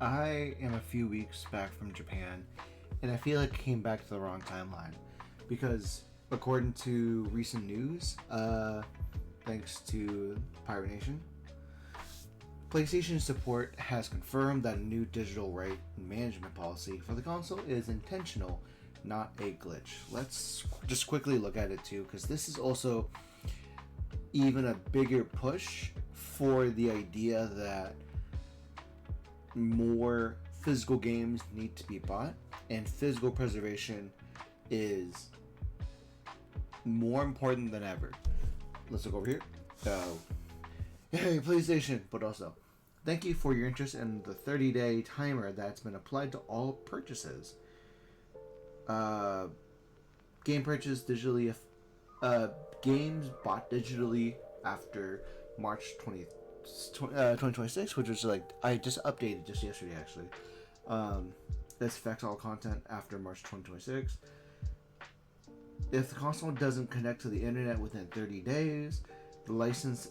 I am a few weeks back from Japan, and I feel like I came back to the wrong timeline because, according to recent news, thanks to Pirate Nation, PlayStation support has confirmed that a new digital right management policy for the console is intentional, not a glitch. Let's just quickly look at it too, because this is also even a bigger push for the idea that more physical games need to be bought, and physical preservation is more important than ever. Let's look over here. Hey, PlayStation, but also thank you for your interest in the 30-day timer that's been applied to all purchases. Game purchase digitally, games bought digitally after March 2026, which was like, I just updated just yesterday actually. This affects all content after March 2026. If the console doesn't connect to the internet within 30 days, the license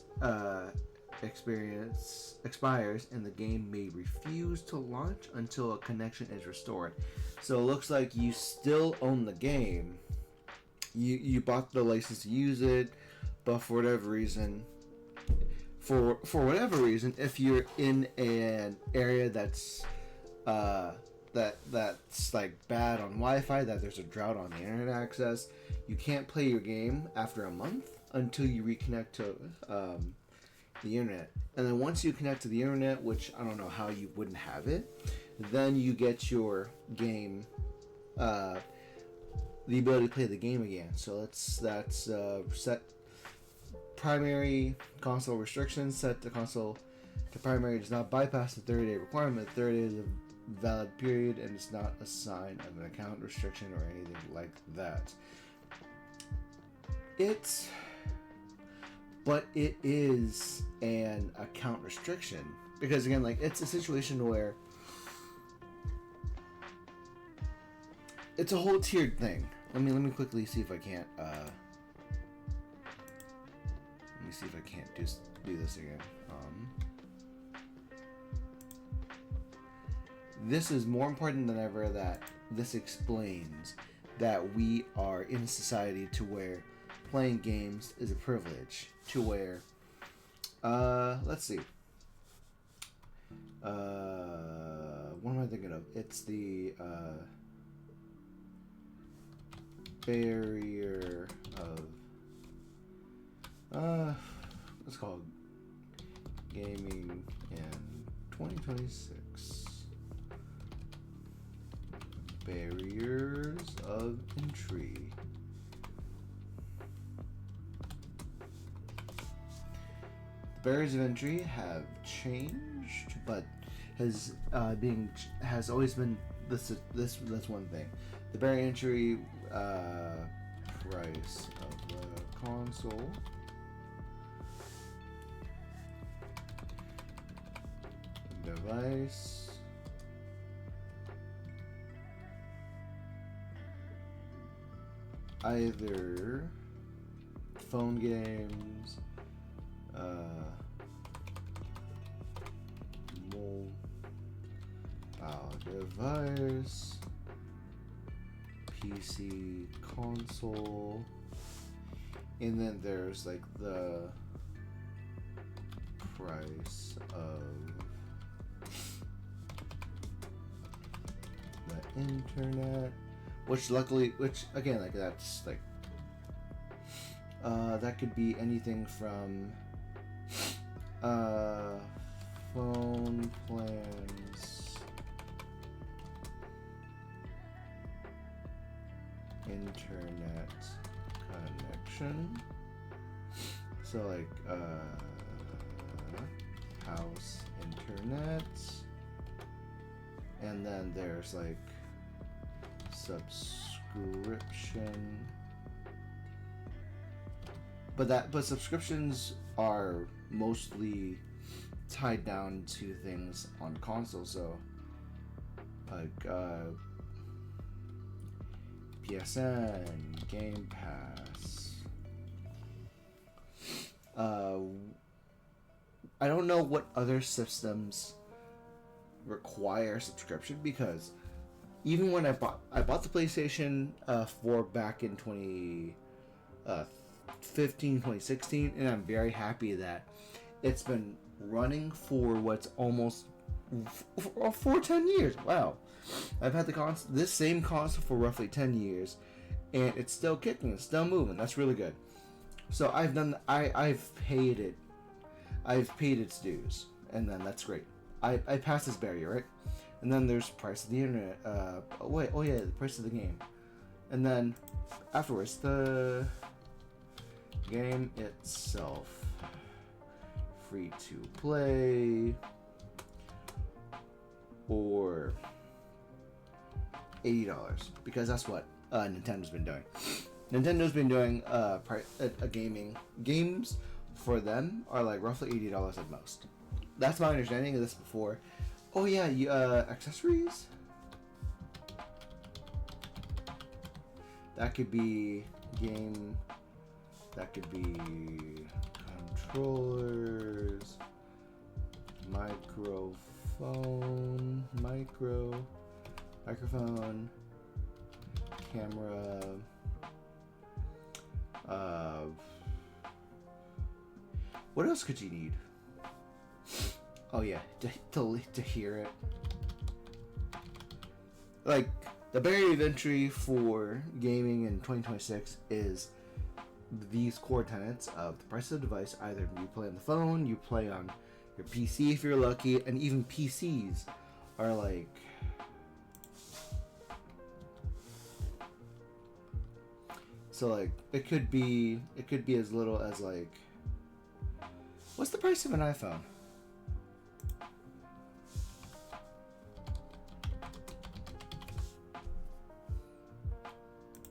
experience expires and the game may refuse to launch until a connection is restored. So it looks like you still own the game. You bought the license to use it, but for whatever reason, if you're in an area that's that's like bad on Wi-Fi, that there's a drought on the internet access, you can't play your game after a month until you reconnect to the internet. And then once you connect to the internet, which I don't know how you wouldn't have it, then you get your game, the ability to play the game again. So that's set primary console restrictions. Set the console to primary does not bypass the 30-day requirement. 30 days is a valid period and it's not a sign of an account restriction or anything like that. But it is an account restriction because, again, like, it's a situation where it's a whole tiered thing. Let me quickly see if I can't do this again. This is more important than ever, that this explains that we are in a society to where playing games is a privilege, to where let's see, what am I thinking of? It's the barrier of what's called gaming in 2026. Barriers of entry. Barriers of entry have changed, but has always been this. That's one thing. The barrier entry price of the console device. Either phone games, mobile device, PC, console, and then there's like the price of the internet. Which again, like, that's like, that could be anything from phone plans, internet connection, so like house internet, and then there's like subscription, but subscriptions are mostly tied down to things on console, so like PSN, Game Pass. I don't know what other systems require a subscription, because even when I bought the PlayStation 4 back in 2015, 2016, and I'm very happy that it's been running for what's almost for 10 years. Wow. I've had this same console for roughly 10 years, and it's still kicking, it's still moving. That's really good. So I've paid it. I've paid its dues, and then that's great. I passed this barrier, right? And then there's price of the internet. The price of the game. And then afterwards, the game itself. Free to play. Or $80. Because that's what Nintendo's been doing. Nintendo's been doing games for them are like roughly $80 at most. That's my understanding of this before. Oh yeah, accessories? That could be game, that could be controllers, microphone, camera, what else could you need? Oh yeah, to hear it. Like, the barrier of entry for gaming in 2026 is these core tenets of the price of the device. Either you play on the phone, you play on your PC if you're lucky, and even PCs are like... So like, it could be as little as like... What's the price of an iPhone?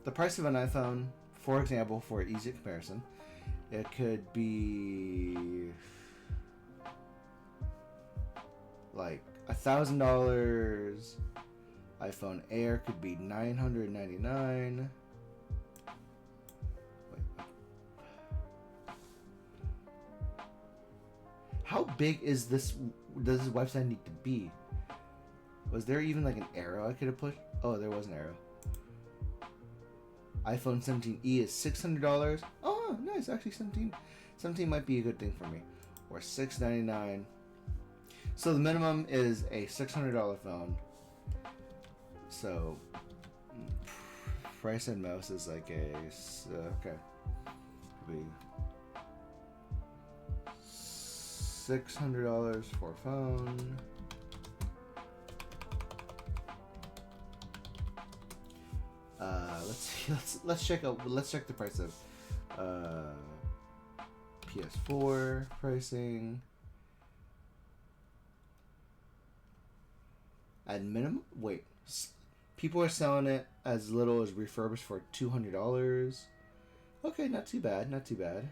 The price of an iPhone, for example, for easy comparison, it could be like $1,000. iPhone Air could be $999. How big is this? Does this website need to be? Was there even like an arrow I could have pushed? Oh, there was an arrow. iPhone 17e is $600. Oh, nice. Actually, 17 might be a good thing for me. Or $699. So the minimum is a $600 phone. So price and mouse is like a okay. Be $600 for a phone. Let's see. Let's check the price of PS4 pricing. At minimum, wait. People are selling it as little as refurbished for $200. Okay, not too bad. Not too bad.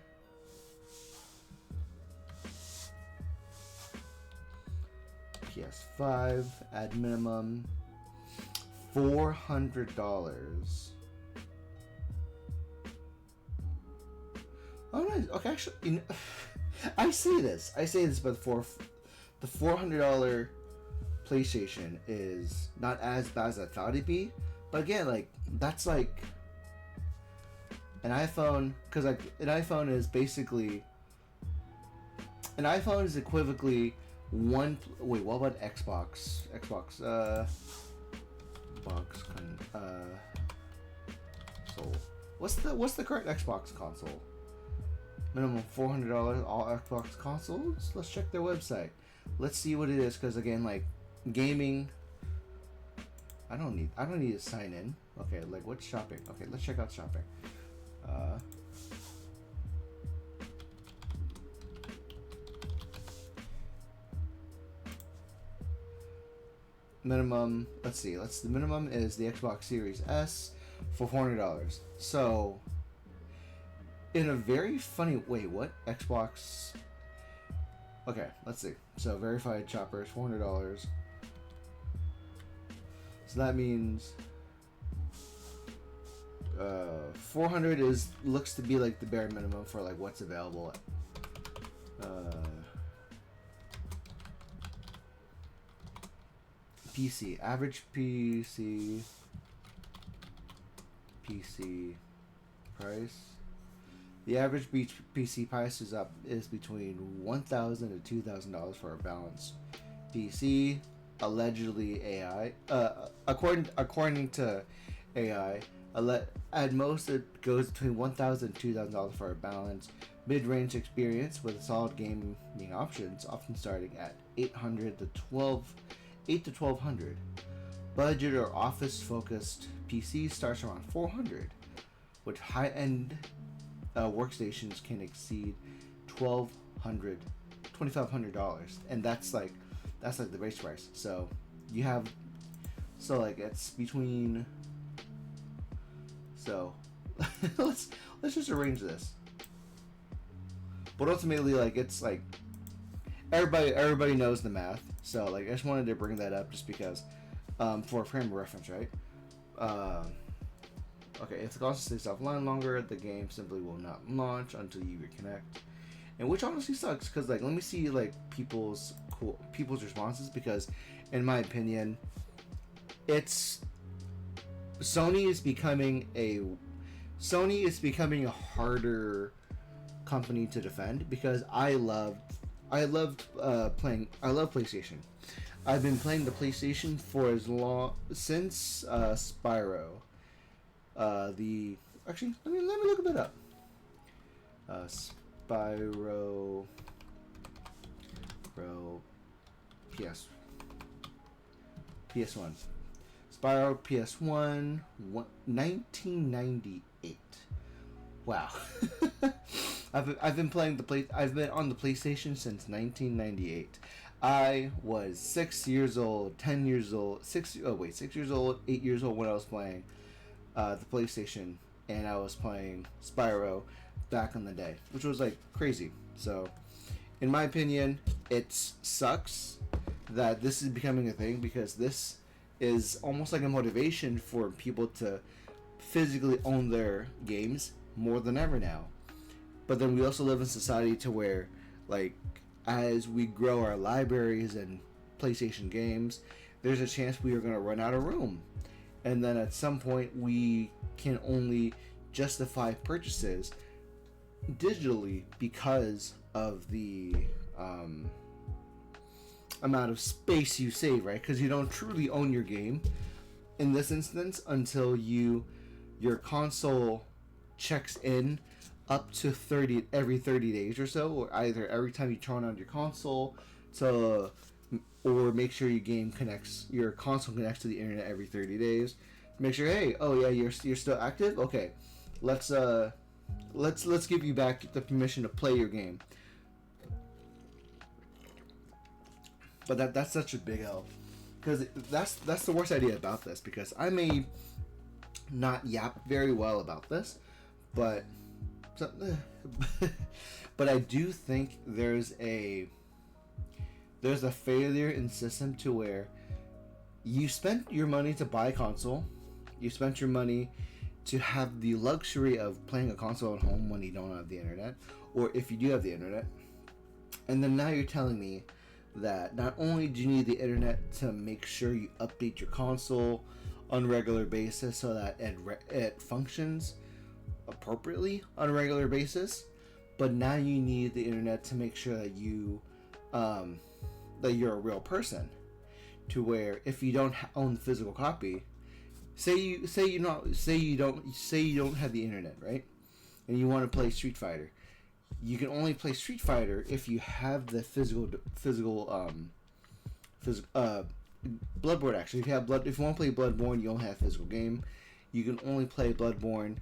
PS5 at minimum $400. Oh nice. Okay, actually, I say this, but the $400 PlayStation is not as bad as I thought it'd be. But again, like, that's like an iPhone, because like an iPhone is equivocally one. Wait, what about Xbox? Console. What's the current Xbox console? Minimum $400 all Xbox consoles. Let's check their website. Let's see what it is, because again, like gaming, I don't need to sign in. Okay, like what's shopping? Okay, let's check out shopping. Minimum, let's see. The minimum is the Xbox Series S for $400. So, in a very funny way, what Xbox? Okay, let's see. So verified shoppers, $400. So that means 400 looks to be like the bare minimum for like what's available. PC, average PC price. The average PC price is between $1,000 to $2,000 for a balanced PC. Allegedly AI, according to AI, at most it goes between $1,000 and $2,000 for a balanced mid-range experience with solid gaming options, often starting at $800 to $1,200. Budget or office-focused PC starts around $400, with high-end workstations can exceed $2,500, and that's like the base price. So you have, so like it's between. So let's just arrange this. But ultimately, like it's like everybody knows the math. So like I just wanted to bring that up just because, for a frame of reference, right? Okay, if the console stays offline longer, the game simply will not launch until you reconnect. And which honestly sucks, because like let me see like people's responses, because in my opinion, Sony is becoming a harder company to defend, because I love PlayStation. I've been playing the PlayStation for since Spyro. Actually, let me look that up. Spyro PS1. Spyro PS1, 1998. Wow. I've been playing I've been on the PlayStation since 1998. I was 6 years old, 10 years old, 6 years old, 8 years old when I was playing the PlayStation, and I was playing Spyro back in the day, which was like crazy. So, in my opinion, it sucks that this is becoming a thing, because this is almost like a motivation for people to physically own their games more than ever now. But then we also live in society to where, like, as we grow our libraries and PlayStation games, there's a chance we are going to run out of room. And then at some point, we can only justify purchases digitally because of the amount of space you save, right? Because you don't truly own your game in this instance until your console checks in up to every 30 days or so, or either every time you turn on your console or make sure your console connects to the internet every 30 days. Make sure, hey, oh yeah, you're still active. Okay, let's give you back the permission to play your game. But that's such a big L, because that's the worst idea about this, because I may not yap very well about this, but I do think there's a failure in the system to where you spent your money to buy a console, you spent your money to have the luxury of playing a console at home when you don't have the internet, or if you do have the internet, and then now you're telling me that not only do you need the internet to make sure you update your console on a regular basis so that it functions appropriately on a regular basis, but now you need the internet to make sure that you're a real person, to where if you don't own the physical copy, say you don't have the internet, right, and you want to play Street Fighter, you can only play Street Fighter if you have the physical Bloodborne. Actually, if you want to play Bloodborne, you don't have a physical game. You can only play Bloodborne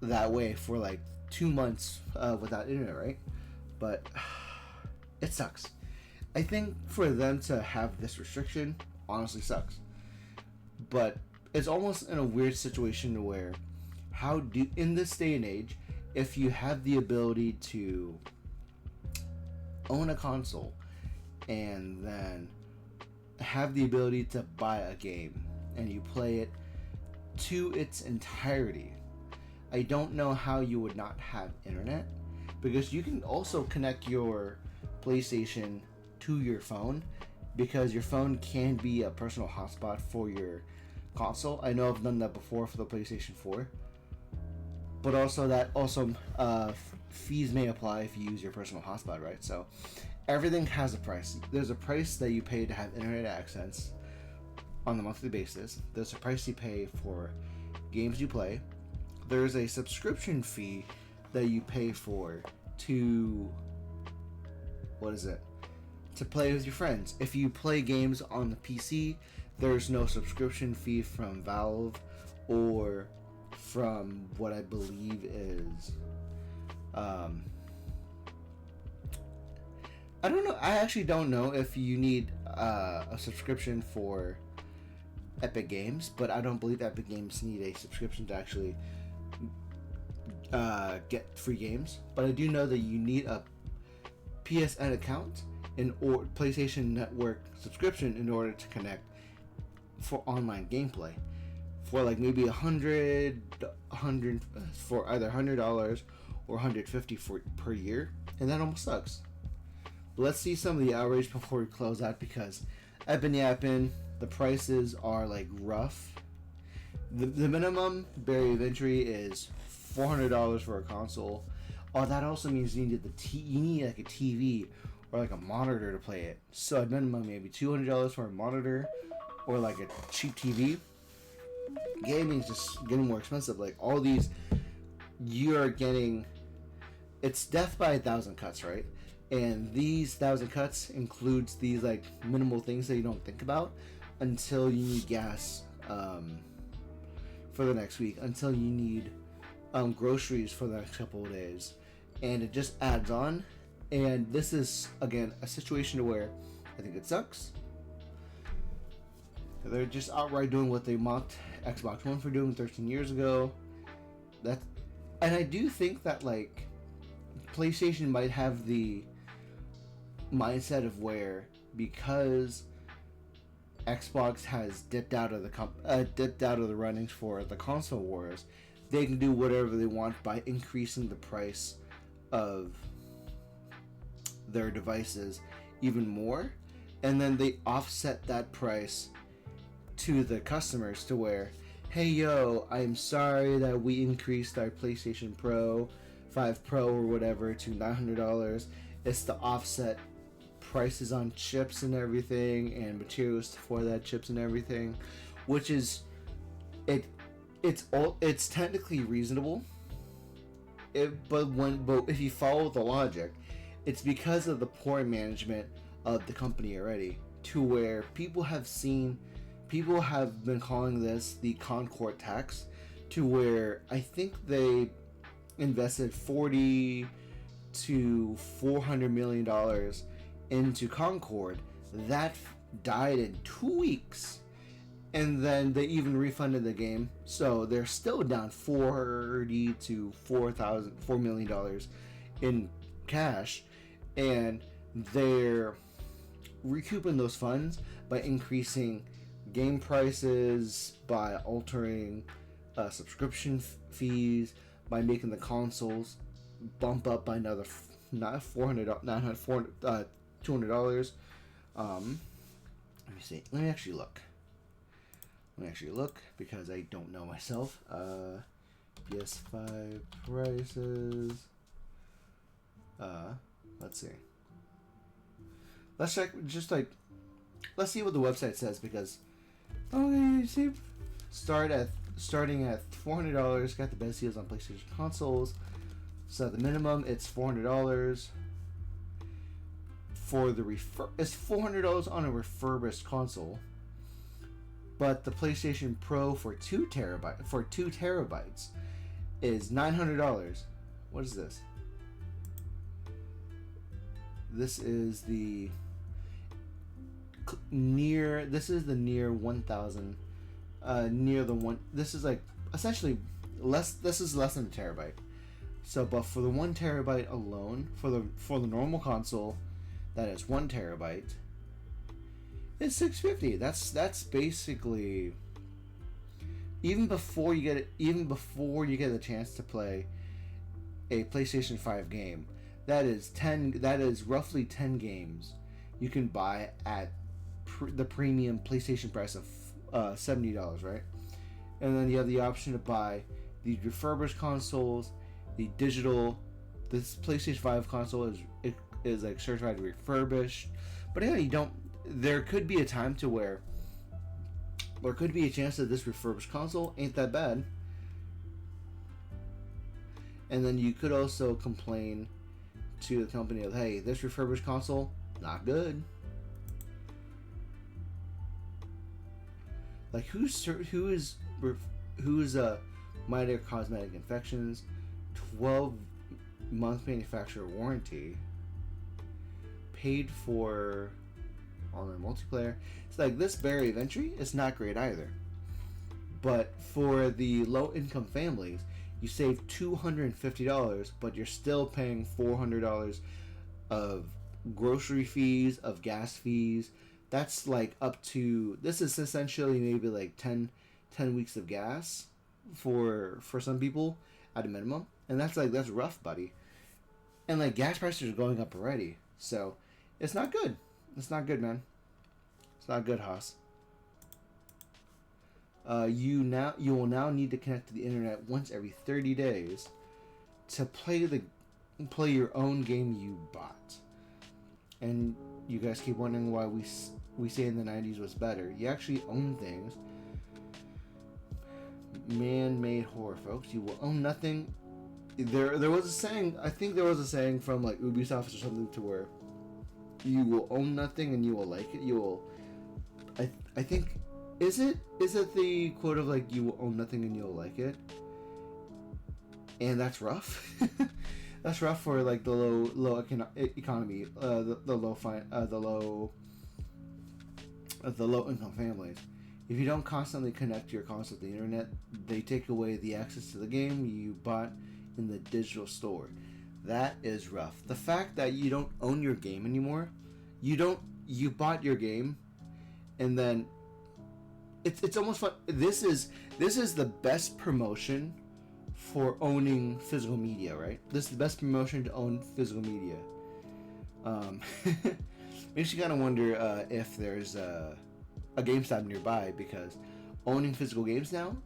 that way for like 2 months without internet, right? But it sucks. I think for them to have this restriction honestly sucks. But it's almost in a weird situation where in this day and age, if you have the ability to own a console and then have the ability to buy a game and you play it to its entirety, I don't know how you would not have internet, because you can also connect your PlayStation to your phone because your phone can be a personal hotspot for your console. I know I've done that before for the PlayStation 4, but also fees may apply if you use your personal hotspot, right? So everything has a price. There's a price that you pay to have internet access on a monthly basis. There's a price you pay for games you play. There's a subscription fee that you pay for to to play with your friends. If you play games on the PC, there's no subscription fee from Valve or from what I believe is I don't know. I actually don't know if you need a subscription for Epic Games, but I don't believe Epic Games need a subscription to actually get free games. But I do know that you need a PSN account or PlayStation Network subscription in order to connect for online gameplay. For like maybe $100 for either $100 or $150 per year, and that almost sucks. But let's see some of the outrage before we close out, because I've been yapping. The prices are like rough. The minimum barrier of entry is $400 for a console. Oh, that also means you need like a TV or like a monitor to play it. So at minimum maybe $200 for a monitor or like a cheap TV. Gaming's just getting more expensive. Like all these, you are getting, it's death by 1,000 cuts, right? And these 1,000 cuts includes these like minimal things that you don't think about until you need gas for the next week, until you need groceries for the next couple of days, and it just adds on. And this is again a situation where I think it sucks. They're just outright doing what they mocked Xbox One for doing 13 years ago. And I do think that like PlayStation might have the mindset of where, because Xbox has dipped out of the runnings for the console wars, they can do whatever they want by increasing the price of their devices even more, and then they offset that price to the customers to where, hey yo, I'm sorry that we increased our PlayStation 5 Pro or whatever to $900. It's to offset prices on chips and everything and materials for that chips and everything, which is it's technically reasonable. But if you follow the logic, it's because of the poor management of the company already, to where people have been calling this the Concord tax, to where I think they invested $40 to $400 million into Concord. That died in 2 weeks, and then they even refunded the game, so they're still down $40 to $4 million in cash, and they're recouping those funds by increasing game prices, by altering subscription fees, by making the consoles bump up by another $200. Let me see. Let me actually look because I don't know myself. PS5 prices. Let's see. Let's check. Let's see what the website says, because you see, starting at $400. Got the best deals on PlayStation consoles. So the minimum, it's $400 for the it's $400 on a refurbished console. But the PlayStation Pro for 2 terabytes is $900. What is this? This is the near 1,000. Near the one. This is like essentially less. This is less than a terabyte. So, but for the 1 terabyte alone, for the normal console, that is 1 terabyte, it's $650. That's basically, even before you get the chance to play a PlayStation 5 game, that is roughly 10 games you can buy at the premium PlayStation price of $70, right? And then you have the option to buy the refurbished consoles, the digital. This PlayStation 5 console is like certified refurbished, but yeah, you don't. There could be a time to where there could be a chance that this refurbished console ain't that bad, and then you could also complain to the company of, hey, this refurbished console not good. Like who's minor cosmetic infections, 12-month manufacturer warranty, paid for online multiplayer. It's like this barrier of entry is not great either. But for the low income families, you save $250, but you're still paying $400 of grocery fees, of gas fees. That's like up to, this is essentially maybe like 10 weeks of gas for some people at a minimum. And that's rough, buddy. And like gas prices are going up already. So it's not good. It's not good, man. It's not good, Haas. You will now need to connect to the internet once every 30 days to play your own game you bought. And you guys keep wondering why we say in the 90s was better. You actually own things. Man-made horror, folks. You will own nothing. There was a saying. I think there was a saying from like Ubisoft or something to where you will own nothing and you will like it. You will. I think. Is it the quote of like you will own nothing and you'll like it? And that's rough. That's rough for like the low economy, the low income families. If you don't constantly connect your console to the internet, they take away the access to the game you bought in the digital store. That is rough. The fact that you don't own your game anymore, you bought your game, and then it's almost fun. This is the best promotion for owning physical media, right? This is the best promotion to own physical media. Makes you kind of wonder if there's a GameStop nearby, because owning physical games now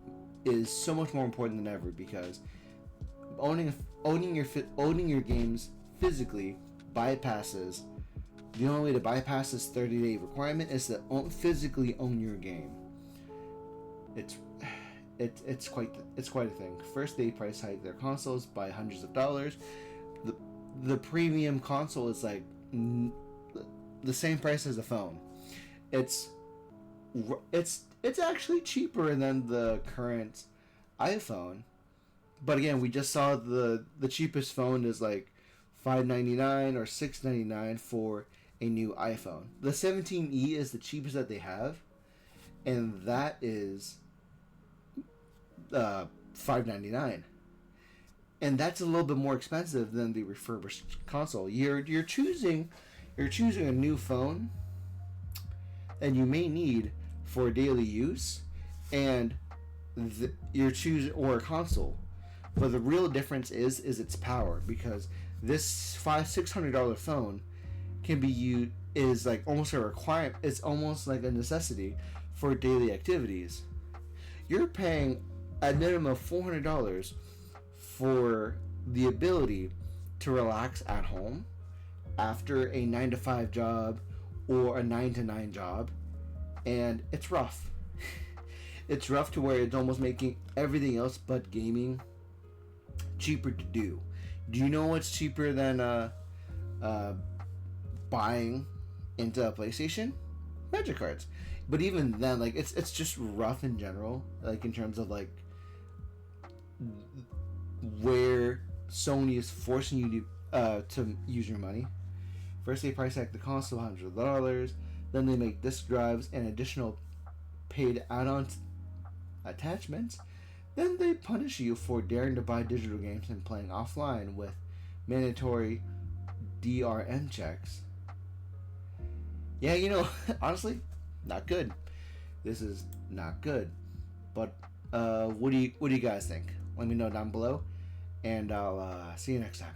is so much more important than ever, because owning your games physically bypasses the only way to bypass this 30-day requirement is to physically own your game. It's quite a thing. First, they price hike their consoles by hundreds of dollars. The premium console is like the same price as a phone. It's actually cheaper than the current iPhone. But again, we just saw the cheapest phone is like $599 or $699 for a new iPhone. The 17e is the cheapest that they have, and that is $599. And that's a little bit more expensive than the refurbished console. You're choosing a new phone and you may need for daily use, and you're choosing, or a console. But the real difference is its power, because this $600 phone can be used, is like almost a requirement. It's almost like a necessity for daily activities. You're paying a minimum of $400 for the ability to relax at home after a 9-to-5 job or a 9-to-9 job, and it's rough. It's rough to where it's almost making everything else but gaming cheaper to do. Do you know what's cheaper than buying into a PlayStation? Magic cards. But even then, like it's just rough in general, like in terms of like where Sony is forcing you to use your money. First, they price tag the console $100. Then they make disk drives and additional paid add-on attachments. Then they punish you for daring to buy digital games and playing offline with mandatory DRM checks. Yeah, honestly, not good. This is not good. But what do you guys think? Let me know down below, and I'll see you next time.